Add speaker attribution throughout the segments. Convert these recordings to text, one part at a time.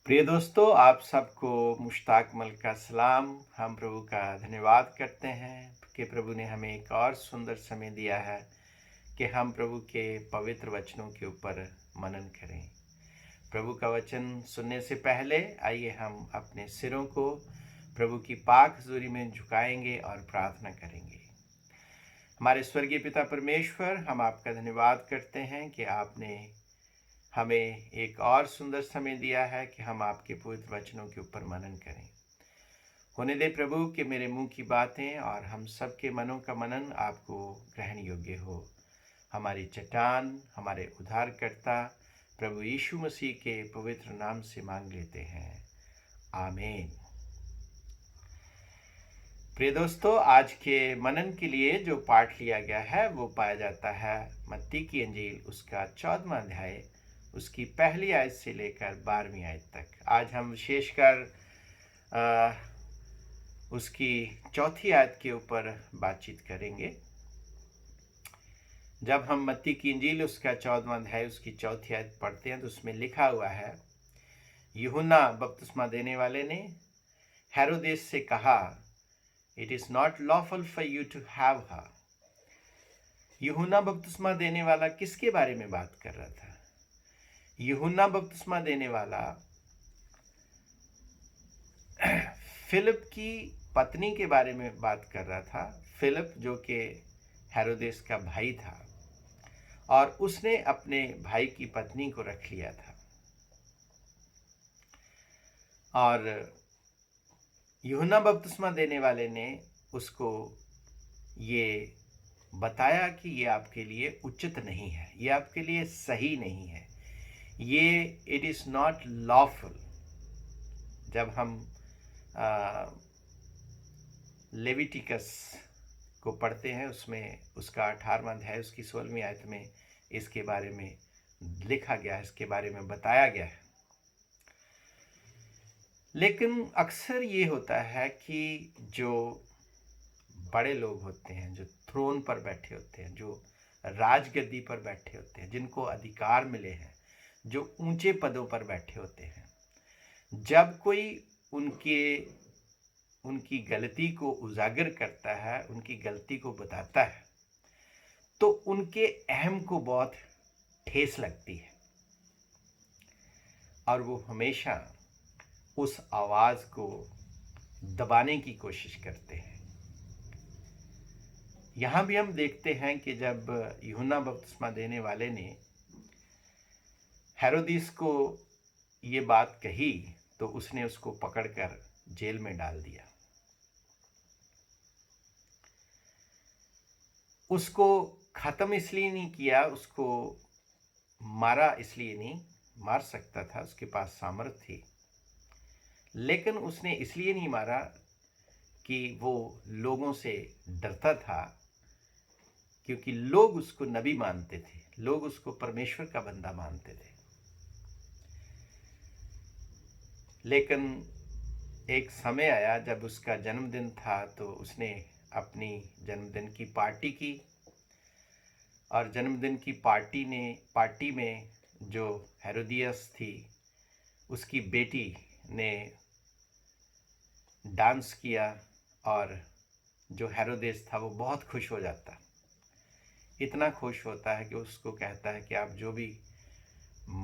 Speaker 1: प्रिय दोस्तों, आप सबको मुश्ताक मल का सलाम। हम प्रभु का धन्यवाद करते हैं कि प्रभु ने हमें एक और सुंदर समय दिया है कि हम प्रभु के पवित्र वचनों के ऊपर मनन करें। प्रभु का वचन सुनने से पहले आइए हम अपने सिरों को प्रभु की पाक हजूरी में झुकाएंगे और प्रार्थना करेंगे। हमारे स्वर्गीय पिता परमेश्वर, हम आपका धन्यवाद करते हैं कि आपने हमें एक और सुंदर समय दिया है कि हम आपके पवित्र वचनों के ऊपर मनन करें। होने दे प्रभु कि मेरे मुंह की बातें और हम सबके मनों का मनन आपको ग्रहण योग्य हो। हमारी चट्टान, हमारे उद्धारकर्ता प्रभु यीशु मसीह के पवित्र नाम से मांग लेते हैं, आमीन। प्रिय दोस्तों, आज के मनन के लिए जो पाठ लिया गया है वो पाया जाता है मत्ती की इंजील उसका 14वां अध्याय, उसकी पहली आयत से लेकर 12वीं आयत तक। आज हम विशेषकर उसकी चौथी आयत के ऊपर बातचीत करेंगे। जब हम मत्ती की इंजील उसका 14वां अध्याय उसकी चौथी आयत पढ़ते हैं तो उसमें लिखा हुआ है, यूहन्ना बपतिस्मा देने वाले ने हेरोदेस से कहा, it is not lawful for you to have her. यूहन्ना बपतिस्मा देने वाला किसके बारे में बात कर रहा था? यूहन्ना बपतिस्मा देने वाला फिलिप की पत्नी के बारे में बात कर रहा था। फिलिप जो कि हेरोदेस का भाई था और उसने अपने भाई की पत्नी को रख लिया था। और यूहन्ना बपतिस्मा देने वाले ने उसको ये बताया कि ये आपके लिए उचित नहीं है, ये आपके लिए सही नहीं है, ये इट इज़ नॉट लॉफुल। जब हम लेविटिकस को पढ़ते हैं उसमें उसका 18वां अध्याय उसकी 16वीं आयत में इसके बारे में लिखा गया है, इसके बारे में बताया गया है। लेकिन अक्सर ये होता है कि जो बड़े लोग होते हैं, जो थ्रोन पर बैठे होते हैं, जो राजगद्दी पर बैठे होते हैं, जिनको अधिकार मिले हैं, जो ऊंचे पदों पर बैठे होते हैं, जब कोई उनकी गलती को उजागर करता है, उनकी गलती को बताता है, तो उनके अहम को बहुत ठेस लगती है और वो हमेशा उस आवाज को दबाने की कोशिश करते हैं। यहां भी हम देखते हैं कि जब यूहन्ना बपतिस्मा देने वाले ने हेरोदिस को ये बात कही तो उसने उसको पकड़कर जेल में डाल दिया। उसको खत्म इसलिए नहीं किया, उसको मारा इसलिए नहीं, मार सकता था, उसके पास सामर्थ्य थी, लेकिन उसने इसलिए नहीं मारा कि वो लोगों से डरता था, क्योंकि लोग उसको नबी मानते थे, लोग उसको परमेश्वर का बंदा मानते थे। लेकिन एक समय आया जब उसका जन्मदिन था तो उसने अपनी जन्मदिन की पार्टी की और जन्मदिन की पार्टी में जो हेरोदियस थी उसकी बेटी ने डांस किया और जो हेरोदेस था वो बहुत खुश हो जाता, इतना खुश होता है कि उसको कहता है कि आप जो भी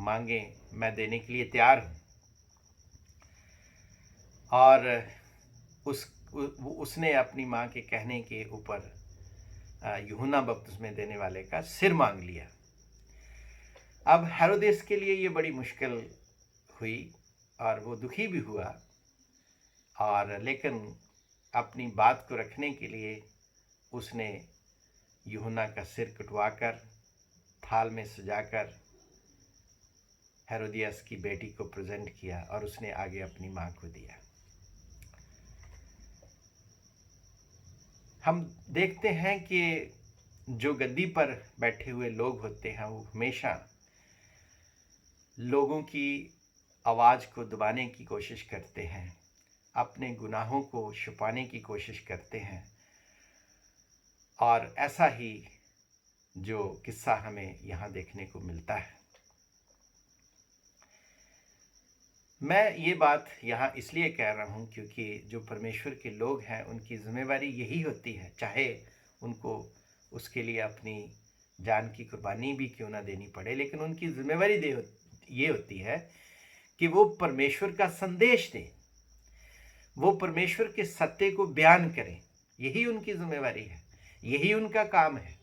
Speaker 1: मांगे मैं देने के लिए तैयार हूँ। और उसने अपनी माँ के कहने के ऊपर यूहन्ना बपतिस्मा देने वाले का सिर मांग लिया। अब हेरोदेस के लिए ये बड़ी मुश्किल हुई और वो दुखी भी हुआ, और लेकिन अपनी बात को रखने के लिए उसने यूहन्ना का सिर कटवाकर थाल में सजाकर हेरोदियस की बेटी को प्रेजेंट किया और उसने आगे अपनी माँ को दिया। हम देखते हैं कि जो गद्दी पर बैठे हुए लोग होते हैं वो हमेशा लोगों की आवाज़ को दबाने की कोशिश करते हैं, अपने गुनाहों को छुपाने की कोशिश करते हैं। और ऐसा ही जो किस्सा हमें यहाँ देखने को मिलता है। मैं ये बात यहाँ इसलिए कह रहा हूँ क्योंकि जो परमेश्वर के लोग हैं उनकी ज़िम्मेवारी यही होती है, चाहे उनको उसके लिए अपनी जान की कुर्बानी भी क्यों ना देनी पड़े, लेकिन उनकी ज़िम्मेवारी ये होती है कि वो परमेश्वर का संदेश दें, वो परमेश्वर के सत्य को बयान करें। यही उनकी ज़िम्मेवारी है, यही उनका काम है।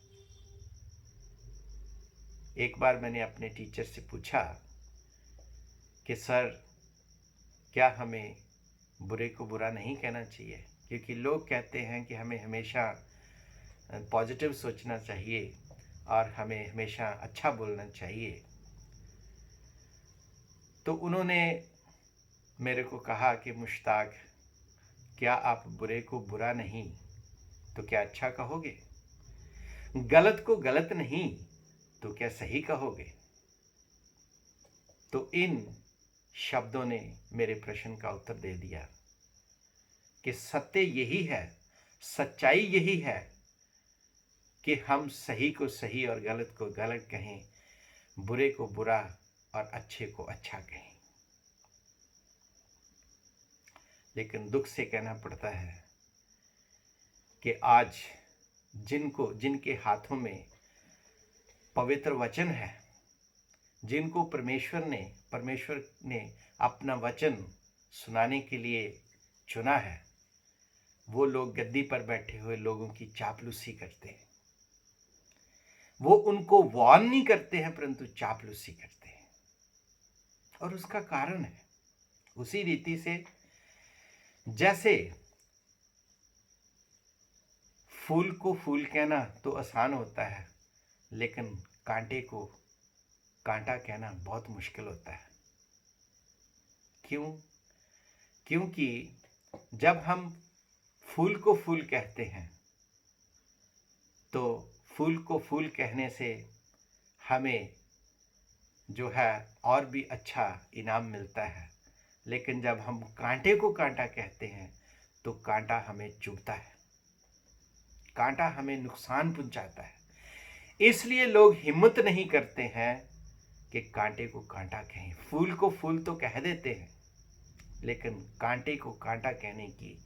Speaker 1: एक बार मैंने अपने टीचर से पूछा कि सर, क्या हमें बुरे को बुरा नहीं कहना चाहिए? क्योंकि लोग कहते हैं कि हमें हमेशा पॉजिटिव सोचना चाहिए और हमें हमेशा अच्छा बोलना चाहिए। तो उन्होंने मेरे को कहा कि मुश्ताक, क्या आप बुरे को बुरा नहीं तो क्या अच्छा कहोगे? गलत को गलत नहीं तो क्या सही कहोगे? तो इन शब्दों ने मेरे प्रश्न का उत्तर दे दिया कि सत्य यही है, सच्चाई यही है कि हम सही को सही और गलत को गलत कहें, बुरे को बुरा और अच्छे को अच्छा कहें। लेकिन दुख से कहना पड़ता है कि आज जिनके हाथों में पवित्र वचन है, जिनको परमेश्वर ने अपना वचन सुनाने के लिए चुना है, वो लोग गद्दी पर बैठे हुए लोगों की चापलूसी करते हैं। वो उनको वार्न नहीं करते हैं, परंतु चापलूसी करते हैं। और उसका कारण है उसी रीति से जैसे फूल को फूल कहना तो आसान होता है, लेकिन कांटे को कांटा कहना बहुत मुश्किल होता है। क्यों? क्योंकि जब हम फूल को फूल कहते हैं तो फूल को फूल कहने से हमें जो है और भी अच्छा इनाम मिलता है, लेकिन जब हम कांटे को कांटा कहते हैं तो कांटा हमें चुभता है, कांटा हमें नुकसान पहुंचाता है। इसलिए लोग हिम्मत नहीं करते हैं कि कांटे को कांटा कहें। फूल को फूल तो कह देते हैं, लेकिन कांटे को कांटा कहने की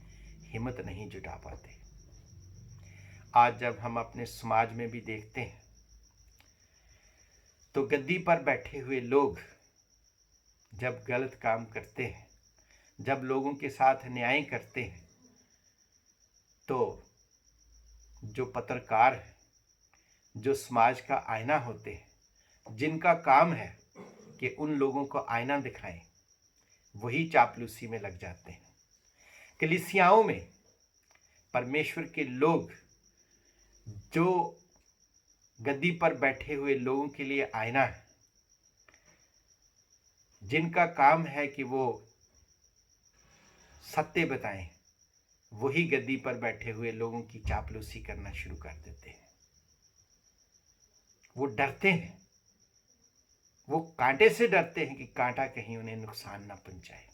Speaker 1: हिम्मत नहीं जुटा पाते। आज जब हम अपने समाज में भी देखते हैं तो गद्दी पर बैठे हुए लोग जब गलत काम करते हैं, जब लोगों के साथ अन्याय करते हैं, तो जो पत्रकार हैं, जो समाज का आईना होते हैं, जिनका काम है कि उन लोगों को आईना दिखाएं, वही चापलूसी में लग जाते हैं। कलीसियाओं में परमेश्वर के लोग जो गद्दी पर बैठे हुए लोगों के लिए आईना है, जिनका काम है कि वो सत्य बताएं, वही गद्दी पर बैठे हुए लोगों की चापलूसी करना शुरू कर देते हैं। वो डरते हैं, वो कांटे से डरते हैं कि कांटा कहीं उन्हें नुकसान ना पहुंचाए।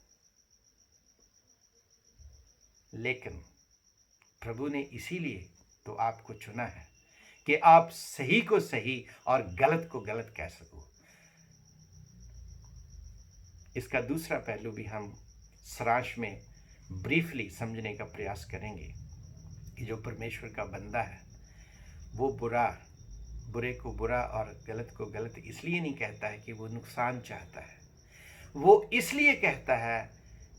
Speaker 1: लेकिन प्रभु ने इसीलिए तो आपको चुना है कि आप सही को सही और गलत को गलत कह सको। इसका दूसरा पहलू भी हम सारांश में ब्रीफली समझने का प्रयास करेंगे कि जो परमेश्वर का बंदा है वो बुरे को बुरा और गलत को गलत इसलिए नहीं कहता है कि वो नुकसान चाहता है। वो इसलिए कहता है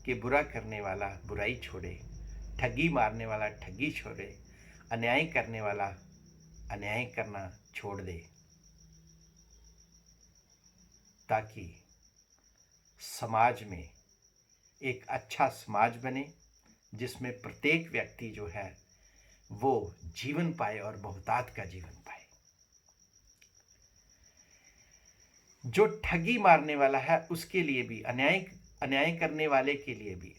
Speaker 1: कि बुरा करने वाला बुराई छोड़े, ठगी मारने वाला ठगी छोड़े, अन्याय करने वाला अन्याय करना छोड़ दे, ताकि समाज में एक अच्छा समाज बने जिसमें प्रत्येक व्यक्ति जो है वो जीवन पाए और बहुतायत का जीवन पाए। जो ठगी मारने वाला है उसके लिए भी, अन्याय करने वाले के लिए भी,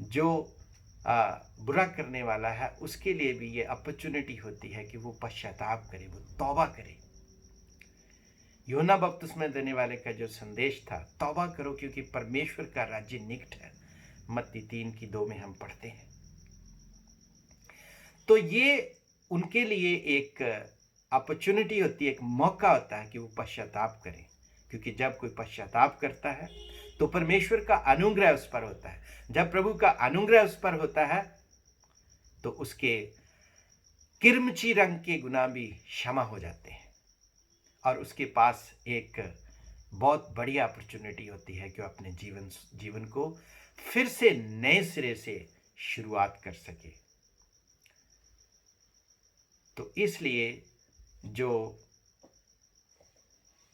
Speaker 1: जो बुरा करने वाला है उसके लिए भी ये अपॉर्चुनिटी होती है कि वो पश्चाताप करे, वो तौबा करे। यूहन्ना बपतिस्मा देने वाले का जो संदेश था, तौबा करो क्योंकि परमेश्वर का राज्य निकट है, मत्ती 3:2 में हम पढ़ते हैं। तो ये उनके लिए एक अपॉर्चुनिटी होती है, एक मौका होता है कि वो पश्चाताप करें, क्योंकि जब कोई पश्चाताप करता है तो परमेश्वर का अनुग्रह उस पर होता है। जब प्रभु का अनुग्रह उस पर होता है तो उसके किरमची रंग के गुनाह भी क्षमा हो जाते हैं और उसके पास एक बहुत बड़ी अपॉर्चुनिटी होती है कि वो अपने जीवन को फिर से नए सिरे से शुरुआत कर सके। तो इसलिए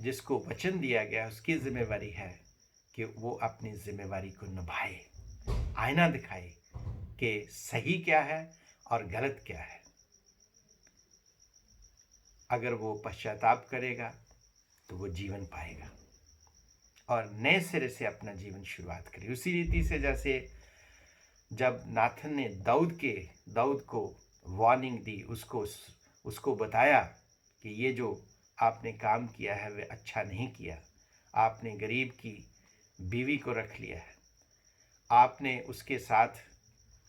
Speaker 1: जिसको वचन दिया गया उसकी जिम्मेवारी है कि वो अपनी जिम्मेवारी को निभाए, आईना दिखाए कि सही क्या है और गलत क्या है। अगर वो पश्चाताप करेगा तो वो जीवन पाएगा और नए सिरे से अपना जीवन शुरुआत करे। उसी रीति से जैसे जब नाथन ने दाऊद को वार्निंग दी, उसको बताया कि ये जो आपने काम किया है वह अच्छा नहीं किया, आपने गरीब की बीवी को रख लिया है, आपने उसके साथ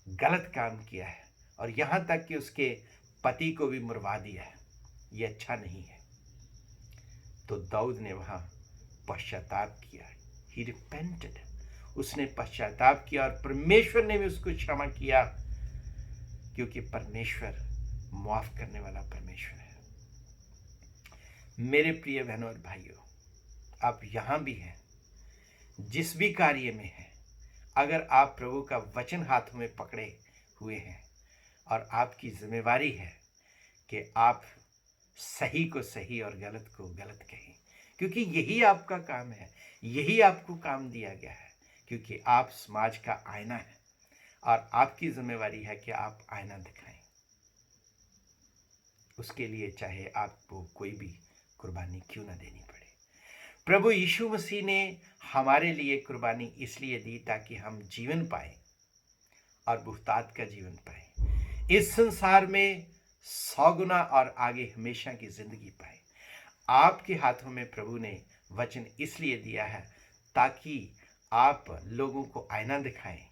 Speaker 1: गलत काम किया है और यहाँ तक कि उसके पति को भी मरवा दिया है, ये अच्छा नहीं है। तो दाऊद ने वहाँ पश्चाताप किया, ही रिपेंटेड, उसने पश्चाताप किया और परमेश्वर ने भी उसको क्षमा किया, क्योंकि परमेश्वर माफ करने वाला परमेश्वर है। मेरे प्रिय बहनों और भाइयों, आप यहाँ भी हैं, जिस भी कार्य में हैं, अगर आप प्रभु का वचन हाथों में पकड़े हुए हैं और आपकी जिम्मेवारी है कि आप सही को सही और गलत को गलत कहें, क्योंकि यही आपका काम है, यही आपको काम दिया गया है, क्योंकि आप समाज का आईना है और आपकी जिम्मेवारी है कि आप आईना दिखाएं। उसके लिए चाहे आपको कोई भी कुर्बानी क्यों ना देनी पड़े। प्रभु यीशु मसीह ने हमारे लिए कुर्बानी इसलिए दी ताकि हम जीवन पाए और बहुतायत का जीवन पाए, इस संसार में 100 गुना और आगे हमेशा की जिंदगी पाए। आपके हाथों में प्रभु ने वचन इसलिए दिया है ताकि आप लोगों को आईना दिखाएं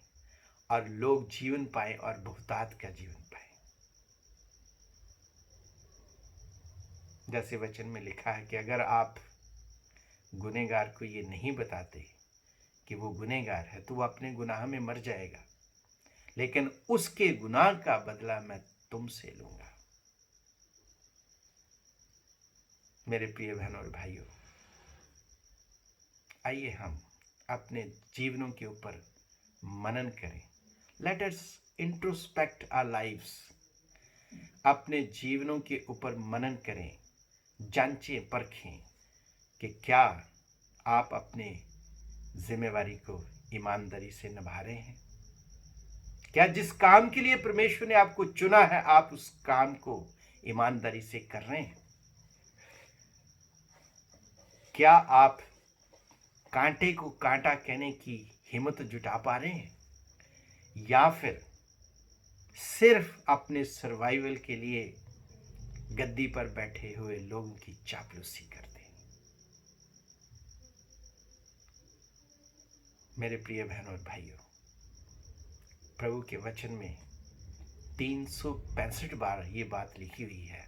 Speaker 1: और लोग जीवन पाए और बहुतायत का जीवन पाए। जैसे वचन में लिखा है कि अगर आप गुनहगार को ये नहीं बताते कि वो गुनहगार है तो वो अपने गुनाह में मर जाएगा, लेकिन उसके गुनाह का बदला मैं तुमसे लूंगा। मेरे प्रिय बहनों और भाइयों, आइए हम अपने जीवनों के ऊपर मनन करें। Let us introspect our lives. अपने जीवनों के ऊपर मनन करें, जांचें परखें कि क्या आप अपने जिम्मेवारी को ईमानदारी से निभा रहे हैं। क्या जिस काम के लिए परमेश्वर ने आपको चुना है आप उस काम को ईमानदारी से कर रहे हैं। क्या आप कांटे को कांटा कहने की हिम्मत जुटा पा रहे हैं, या फिर सिर्फ अपने सर्वाइवल के लिए गद्दी पर बैठे हुए लोगों की चापलूसी करते हैं। मेरे प्रिय बहनों और भाइयों, प्रभु के वचन में 365 बार ये बात लिखी हुई है,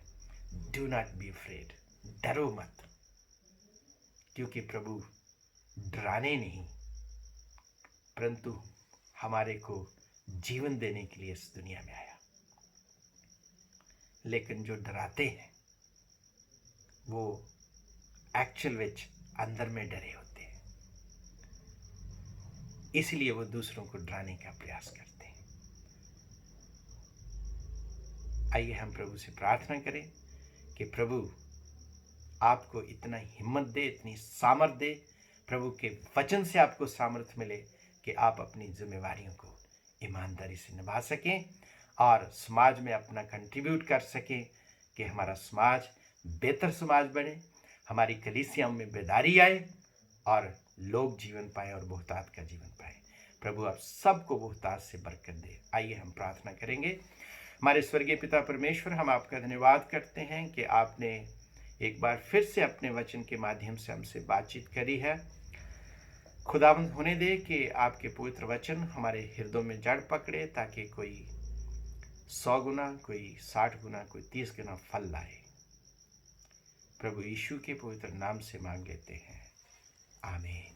Speaker 1: डू नॉट बी अफ्रेड, डरो मत, क्योंकि प्रभु डराने नहीं परंतु हमारे को जीवन देने के लिए इस दुनिया में आया। लेकिन जो डराते हैं वो एक्चुअल विच अंदर में डरे होते हैं, इसलिए वो दूसरों को डराने का प्रयास करते हैं। आइए हम प्रभु से प्रार्थना करें कि प्रभु आपको इतना हिम्मत दे, इतनी सामर्थ दे, प्रभु के वचन से आपको सामर्थ मिले कि आप अपनी जिम्मेवारियों को ईमानदारी से निभा सकें और समाज में अपना कंट्रीब्यूट कर सकें कि हमारा समाज बेहतर समाज बने, हमारी कलीसियाओं में बेदारी आए और लोग जीवन पाए और बहुतायत का जीवन पाए। प्रभु आप सबको बहुतायत से बरकत दे। आइए हम प्रार्थना करेंगे। हमारे स्वर्गीय पिता परमेश्वर, हम आपका धन्यवाद करते हैं कि आपने एक बार फिर से अपने वचन के माध्यम से हमसे बातचीत करी है। खुदावंद होने दे कि आपके पवित्र वचन हमारे हृदयों में जड़ पकड़े, ताकि कोई 100 गुना, कोई 60 गुना, कोई 30 गुना फल लाए। प्रभु यीशु के पवित्र नाम से मांग लेते हैं, आमीन।